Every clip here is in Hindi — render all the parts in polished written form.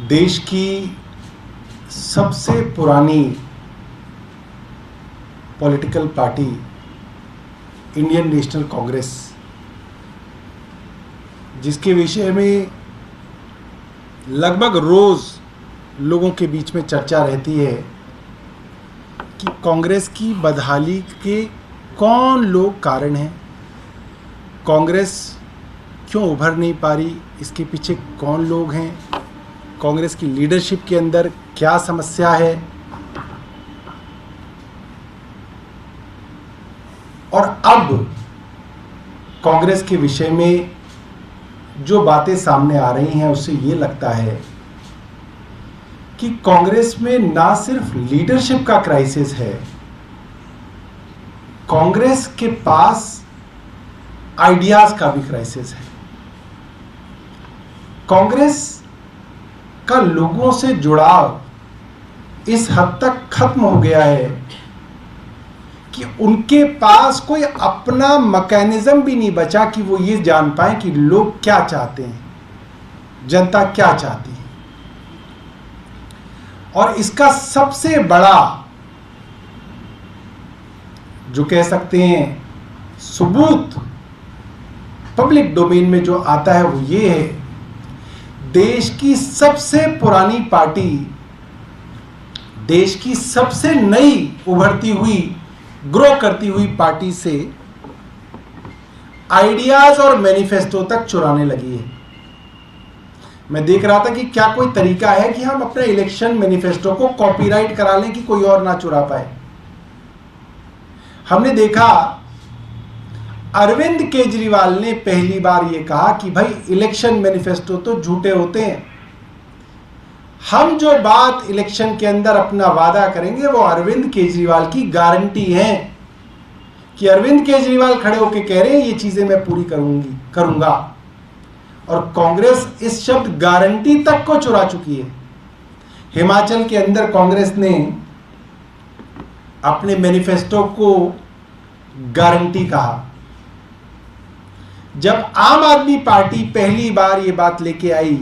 देश की सबसे पुरानी political party Indian national Congress, जिसके विषय में लगभग रोज लोगों के बीच में चर्चा रहती है कि कांग्रेस की बदहाली के कौन लोग कारण हैं, कांग्रेस क्यों उभर नहीं पा रही, इसके पीछे कौन लोग हैं, कांग्रेस की लीडरशिप के अंदर क्या समस्या है। और अब कांग्रेस के विषय में जो बातें सामने आ रही हैं उससे ये लगता है कि कांग्रेस में ना सिर्फ लीडरशिप का क्राइसिस है, कांग्रेस के पास आइडियाज का भी क्राइसिस है। कांग्रेस का लोगों से जुड़ाव इस हद तक खत्म हो गया है कि उनके पास कोई अपना मैकेनिज्म भी नहीं बचा कि वो ये जान पाए कि लोग क्या चाहते हैं, जनता क्या चाहती है। और इसका सबसे बड़ा जो कह सकते हैं सबूत पब्लिक डोमेन में जो आता है वो ये है, देश की सबसे पुरानी पार्टी, देश की सबसे नई उभरती हुई ग्रो करती हुई पार्टी से आइडियाज और मैनिफेस्टो तक चुराने लगी है। मैं देख रहा था कि क्या कोई तरीका है कि हम अपने इलेक्शन मैनिफेस्टो को कॉपीराइट करा लें कि कोई और ना चुरा पाए। हमने देखा अरविंद केजरीवाल ने पहली बार यह कहा कि भाई इलेक्शन मैनिफेस्टो तो झूठे होते हैं, हम जो बात इलेक्शन के अंदर अपना वादा करेंगे वो अरविंद केजरीवाल की गारंटी है कि अरविंद केजरीवाल खड़े होकर कह रहे हैं ये चीजें मैं पूरी करूंगा। और कांग्रेस इस शब्द गारंटी तक को चुरा चुकी है। हिमाचल के अंदर कांग्रेस ने अपने मैनिफेस्टो को गारंटी कहा। जब आम आदमी पार्टी पहली बार ये बात लेके आई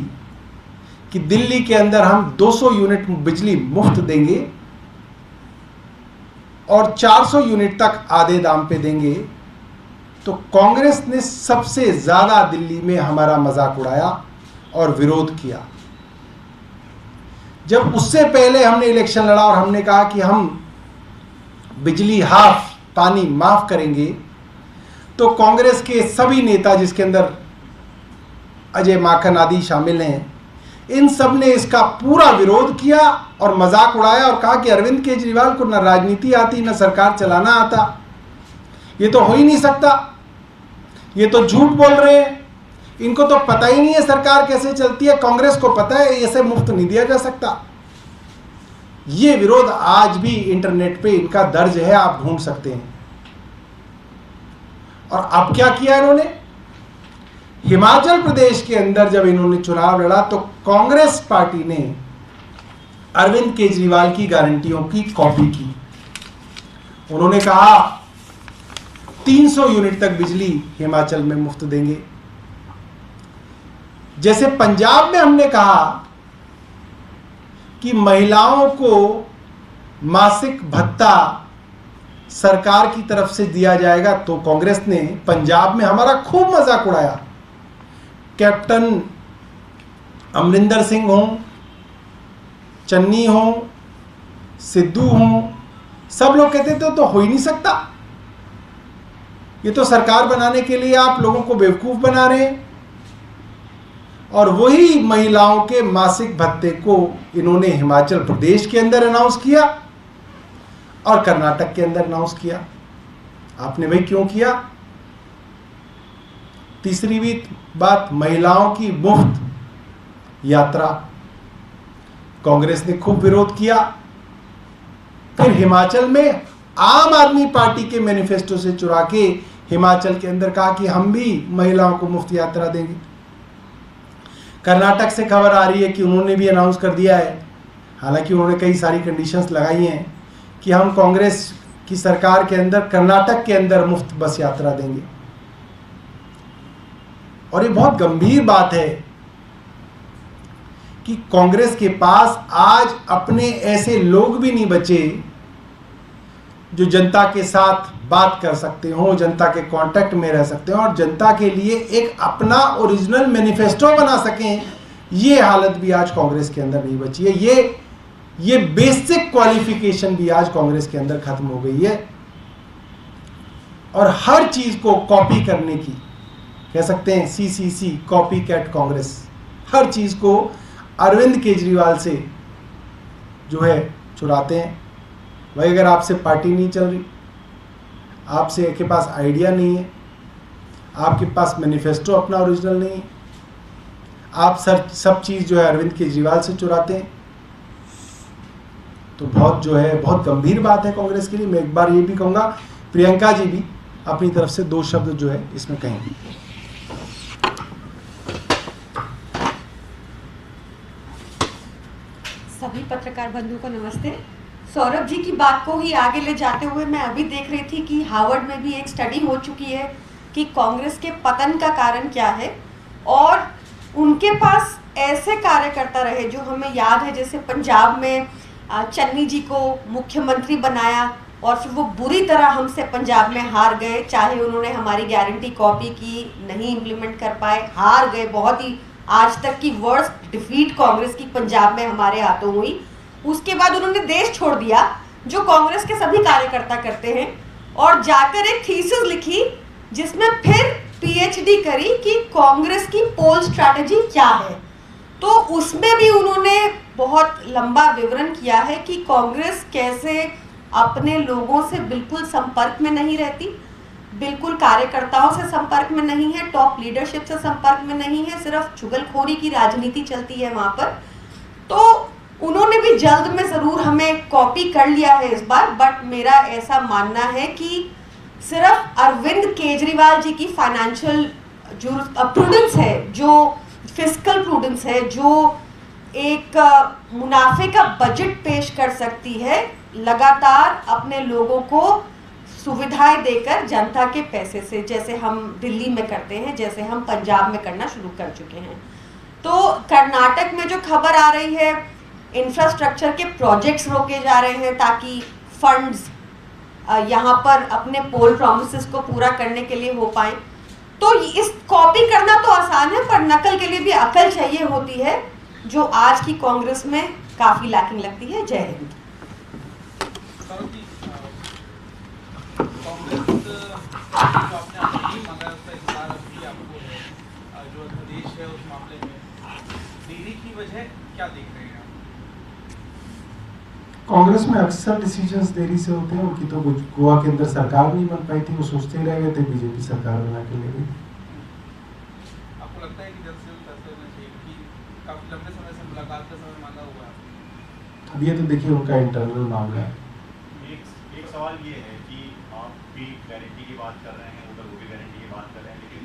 कि दिल्ली के अंदर हम 200 यूनिट बिजली मुफ्त देंगे और 400 यूनिट तक आधे दाम पे देंगे, तो कांग्रेस ने सबसे ज्यादा दिल्ली में हमारा मजाक उड़ाया और विरोध किया। जब उससे पहले हमने इलेक्शन लड़ा और हमने कहा कि हम बिजली हाफ, पानी माफ करेंगे, तो कांग्रेस के सभी नेता, जिसके अंदर अजय माकन आदि शामिल हैं, इन सब ने इसका पूरा विरोध किया और मजाक उड़ाया और कहा कि अरविंद केजरीवाल को न राजनीति आती न सरकार चलाना आता, ये तो हो ही नहीं सकता, ये तो झूठ बोल रहे हैं, इनको तो पता ही नहीं है सरकार कैसे चलती है, कांग्रेस को पता है ऐसे मुफ्त नहीं दिया जा सकता। ये विरोध आज भी इंटरनेट पे इनका दर्ज है, आप ढूंढ सकते हैं। और अब क्या किया इन्होंने, हिमाचल प्रदेश के अंदर जब इन्होंने चुनाव लड़ा तो कांग्रेस पार्टी ने अरविंद केजरीवाल की गारंटियों की कॉपी की। उन्होंने कहा 300 यूनिट तक बिजली हिमाचल में मुफ्त देंगे। जैसे पंजाब में हमने कहा कि महिलाओं को मासिक भत्ता सरकार की तरफ से दिया जाएगा, तो कांग्रेस ने पंजाब में हमारा खूब मजाक उड़ाया। कैप्टन अमरिंदर सिंह हो, चन्नी हो, सिद्धू हो, सब लोग कहते थे तो हो ही नहीं सकता, ये तो सरकार बनाने के लिए आप लोगों को बेवकूफ बना रहे हैं। और वही महिलाओं के मासिक भत्ते को इन्होंने हिमाचल प्रदेश के अंदर अनाउंस किया और कर्नाटक के अंदर अनाउंस किया। आपने भाई क्यों किया? तीसरी भी बात, महिलाओं की मुफ्त यात्रा, कांग्रेस ने खूब विरोध किया। फिर हिमाचल में आम आदमी पार्टी के मैनिफेस्टो से चुरा के हिमाचल के अंदर कहा कि हम भी महिलाओं को मुफ्त यात्रा देंगे। कर्नाटक से खबर आ रही है कि उन्होंने भी अनाउंस कर दिया है, हालांकि उन्होंने कई सारी कंडीशंस लगाई हैं कि हम कांग्रेस की सरकार के अंदर कर्नाटक के अंदर मुफ्त बस यात्रा देंगे। और ये बहुत गंभीर बात है कि कि कांग्रेस के पास आज अपने ऐसे लोग भी नहीं बचे जो जनता के साथ बात कर सकते हो, जनता के कांटेक्ट में रह सकते हो और जनता के लिए एक अपना ओरिजिनल मैनिफेस्टो बना सकें। ये हालत भी आज कांग्रेस के अंदर नहीं बची है। ये बेसिक क्वालिफिकेशन भी आज कांग्रेस के अंदर खत्म हो गई है और हर चीज को कॉपी करने की, कह सकते हैं सीसीसी, कॉपी कैट कांग्रेस, हर चीज को अरविंद केजरीवाल से जो है चुराते हैं। भाई अगर आपसे पार्टी नहीं चल रही, आपसे के पास आइडिया नहीं है, आपके पास मैनिफेस्टो अपना ओरिजिनल नहीं है, आप सब चीज़ जो है अरविंद केजरीवाल से चुराते हैं, तो बहुत गंभीर बात है कांग्रेस के लिए। मैं एक बार ये भी कहूँगा, प्रियंका जी भी अपनी तरफ से 2 शब्द जो है इसमें कहेंगे। सभी पत्रकार बंधुओं को नमस्ते। सौरभ जी की बात को ही आगे ले जाते हुए मैं अभी देख रही थी कि हार्वर्ड में भी एक स्टडी हो चुकी है कि कांग्रेस के पतन का कारण क्या है, और उनके पास ऐसे कार्यकर्ता रहे जो हमें याद है, जैसे पंजाब में चन्नी जी को मुख्यमंत्री बनाया और फिर वो बुरी तरह हमसे पंजाब में हार गए, चाहे उन्होंने हमारी गारंटी कॉपी की, नहीं इम्प्लीमेंट कर पाए, हार गए। बहुत ही आज तक की वर्स्ट डिफीट कांग्रेस की पंजाब में हमारे हाथों हुई। उसके बाद उन्होंने देश छोड़ दिया, जो कांग्रेस के सभी कार्यकर्ता करते हैं, और जाकर एक थीसिस लिखी जिसमें फिर पीएचडी करी कि कांग्रेस की पोल स्ट्रैटेजी क्या है। तो उसमें भी उन्होंने बहुत लंबा विवरण किया है कि कांग्रेस कैसे अपने लोगों से बिल्कुल संपर्क में नहीं रहती, बिल्कुल कार्यकर्ताओं से संपर्क में नहीं है, टॉप लीडरशिप से संपर्क में नहीं है, सिर्फ चुगलखोरी की राजनीति चलती है वहां पर। तो उन्होंने भी जल्द में जरूर हमें कॉपी कर लिया है इस बार, बट मेरा ऐसा मानना है कि सिर्फ अरविंद केजरीवाल जी की फाइनेंशियल जो प्रूडेंस है, जो फिस्कल प्रूडेंस है, जो एक मुनाफे का बजट पेश कर सकती है, लगातार अपने लोगों को सुविधाएं देकर जनता के पैसे से, जैसे हम दिल्ली में करते हैं, जैसे हम पंजाब में करना शुरू कर चुके हैं। तो कर्नाटक में जो खबर आ रही है, इंफ्रास्ट्रक्चर के प्रोजेक्ट्स रोके जा रहे हैं ताकि फंड्स यहाँ पर अपने पोल प्रॉमिसेस को पूरा करने के लिए हो पाए। तो इस कॉपी करना तो आसान है, पर नकल के लिए भी अकल चाहिए होती है, जो आज की कांग्रेस में काफी लैकिंग लगती है। जय हिंद। कांग्रेस में अक्सर डिसीजंस देरी से होते हैं। उनकी तो गोवा के अंदर सरकार नहीं बन पाई थी, वो सोचते ही रह गए थे, बीजेपी सरकार बना के ले गई। आपको लगता है कि जल्द से जल्द फैसला होना चाहिए कि काफी लंबे समय से मुलाकात का समय मांगा हुआ है? अब ये तो देखिए उनका इंटरनल मामला है। एक सवाल ये है कि आप भी गारंटी की बात कर रहे हैं, उधर वो भी गारंटी की बात कर रहे हैं, लेकिन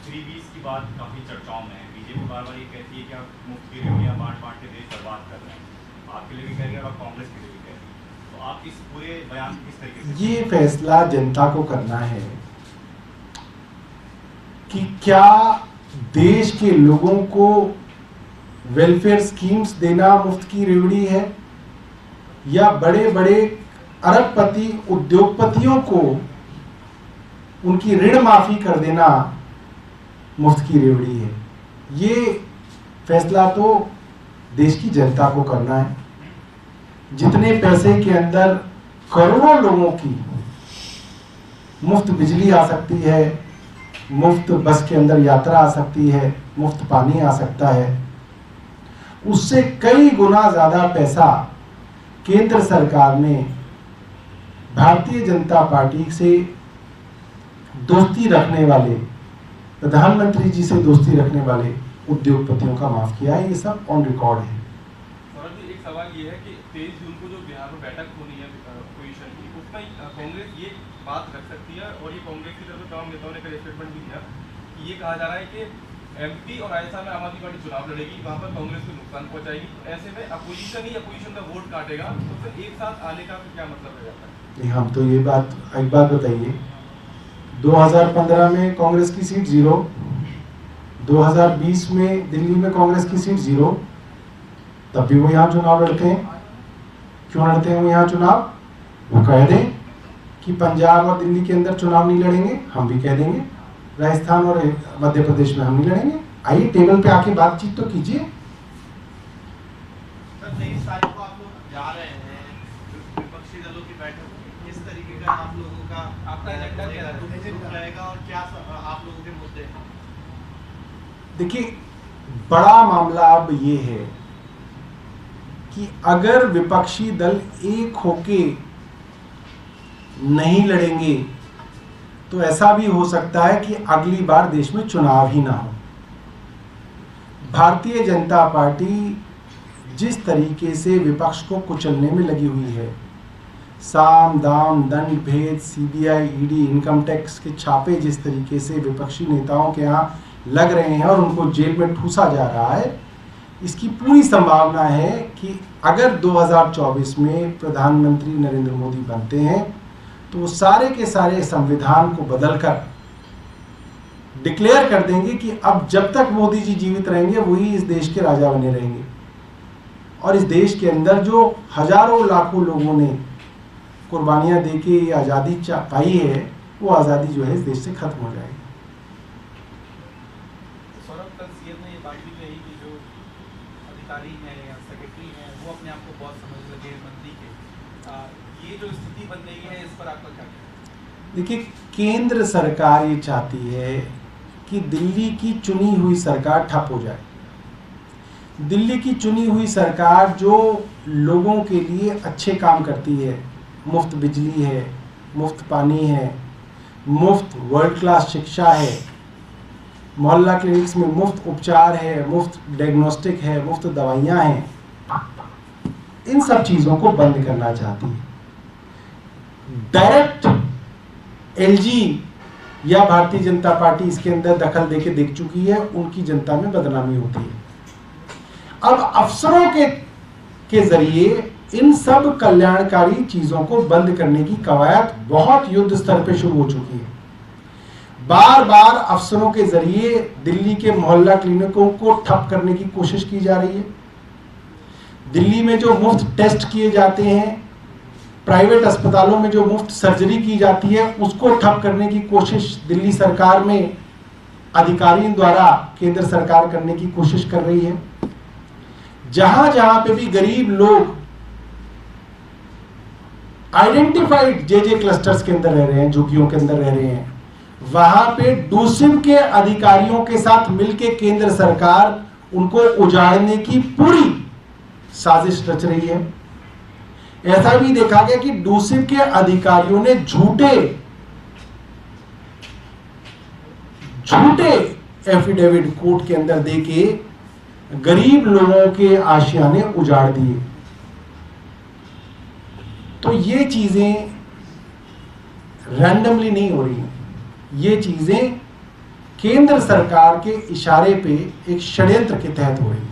320 की बात काफ़ी चर्चाओं में है। बीजेपी बार बार ये कहती है कि आप मुफ्त की रेवड़ियाँ बांट के देश बर्बाद कर रहे हैं, आपके लिए भी कह रही है और कांग्रेस के लिए भी कह रही है। तो आप इस पूरे बयान किस तरीके से? ये फैसला जनता को करना है कि क्या देश के लोगों को वेलफेयर स्कीम्स देना मुफ्त की रेवड़ी है, या बड़े बड़े अरबपति उद्योगपतियों को उनकी ऋण माफी कर देना मुफ्त की रेवड़ी है। ये फैसला तो देश की जनता को करना है। जितने पैसे के अंदर करोड़ों लोगों की मुफ्त बिजली आ सकती है, मुफ्त बस के अंदर यात्रा आ सकती है, मुफ्त पानी आ सकता है, उससे कई गुना ज्यादा पैसा केंद्र सरकार ने भारतीय जनता पार्टी से दोस्ती रखने वाले, प्रधानमंत्री जी से दोस्ती रखने वाले उद्योगपतियों का माफ किया है। ये सब ऑन रिकॉर्ड है। सौरभ जी, एक सवाल ये है कि 23 जून को जो बिहार में बैठक होनी है अपोजिशन की, उसमें कांग्रेस ये बात रख सकती है, और ये कांग्रेस की तरफ से तमाम नेताओं ने कल स्टेटमेंट भी दिया कि ये कहा जा रहा है कि एमपी और राजस्थान में आम आदमी पार्टी चुनाव लड़ेगी, वहाँ पर कांग्रेस को नुकसान पहुंचाएगी। तो ऐसे में अपोजिशन ही अपोजिशन का वोट काटेगा, तो फिर एक साथ आने का क्या मतलब रह जाता है? नहीं, हम तो ये बात, एक बात बताइए, 2015 में कांग्रेस की सीट 0, 2020 में दिल्ली में कांग्रेस की सीट 0, तब भी वो यहाँ चुनाव लड़ते हैं। क्यों लड़ते हैं वो यहाँ चुनाव? वो कह दें कि पंजाब और दिल्ली के अंदर चुनाव नहीं लड़ेंगे, हम भी कह देंगे राजस्थान और मध्य प्रदेश में हम नहीं लड़ेंगे। आइए टेबल पे आके बातचीत तो कीजिए। सर 23 तारीख को आप लोग जा रहे हैं विपक्षी दलों की बैठक में, किस तरीके का आप लोगों का आपका एजेंडा क्या रहेगा और क्या आप लोगों के मुद्दे हैं? देखिए, बड़ा मामला अब ये है कि अगर विपक्षी दल एक होके नहीं लड़ेंगे तो ऐसा भी हो सकता है कि अगली बार देश में चुनाव ही ना हो। भारतीय जनता पार्टी जिस तरीके से विपक्ष को कुचलने में लगी हुई है, साम दाम दंड भेद, सीबीआई, ईडी, इनकम टैक्स के छापे जिस तरीके से विपक्षी नेताओं के यहाँ लग रहे हैं और उनको जेल में ठूसा जा रहा है, इसकी पूरी संभावना है कि अगर 2024 में प्रधानमंत्री नरेंद्र मोदी बनते हैं तो वो सारे के सारे संविधान को बदलकर डिक्लेयर कर देंगे कि अब जब तक मोदी जी जीवित रहेंगे वही इस देश के राजा बने रहेंगे, और इस देश के अंदर जो हजारों लाखों लोगों ने कुर्बानियां देके ये आज़ादी पाई है, वो आज़ादी जो है इस देश से खत्म हो जाएगी। सौरभ, कल सीएम ने ये बात भी कही कि जो अधिकारी हैं या सेक्रेटरी हैं वो अपने आप को बहुत समझ लगे मंत्री के, ये जो स्थिति बन रही है इस पर आपका क्या कहना है? देखिए, केंद्र सरकार ये चाहती है कि दिल्ली की चुनी हुई सरकार ठप हो जाए। दिल्ली की चुनी हुई सरकार जो लोगों के लिए अच्छे काम करती है, मुफ्त बिजली है, मुफ्त पानी है, मुफ्त वर्ल्ड क्लास शिक्षा है, मोहल्ला क्लिनिक्स में मुफ्त उपचार है, मुफ्त डायग्नोस्टिक है, मुफ्त दवाइयाँ हैं, इन सब चीज़ों को बंद करना चाहती है। डायरेक्ट एलजी या भारतीय जनता पार्टी इसके अंदर दखल देके देख चुकी है, उनकी जनता में बदनामी होती है। अब अफसरों के जरिए इन सब कल्याणकारी चीजों को बंद करने की कवायद बहुत युद्ध स्तर पे शुरू हो चुकी है। बार बार अफसरों के जरिए दिल्ली के मोहल्ला क्लिनिकों को ठप करने की कोशिश की जा रही है। दिल्ली में जो मुफ्त टेस्ट किए जाते हैं, प्राइवेट अस्पतालों में जो मुफ्त सर्जरी की जाती है, उसको ठप करने की कोशिश दिल्ली सरकार में अधिकारियों द्वारा केंद्र सरकार करने की कोशिश कर रही है। जहां जहां पे भी गरीब लोग आइडेंटिफाइड जे क्लस्टर्स के अंदर रह रहे हैं, झुग्गियों के अंदर रह रहे हैं, वहां पे डूसिम के अधिकारियों के साथ मिलकर केंद्र सरकार उनको उजाड़ने की पूरी साजिश रच रही है। ऐसा भी देखा गया कि डूसिम के अधिकारियों ने झूठे एफिडेविट कोर्ट के अंदर देके गरीब लोगों के आशियाने उजाड़ दिए। तो ये चीजें रैंडमली नहीं हो रही हैं, ये चीजें केंद्र सरकार के इशारे पे एक षड्यंत्र के तहत हो रही हैं।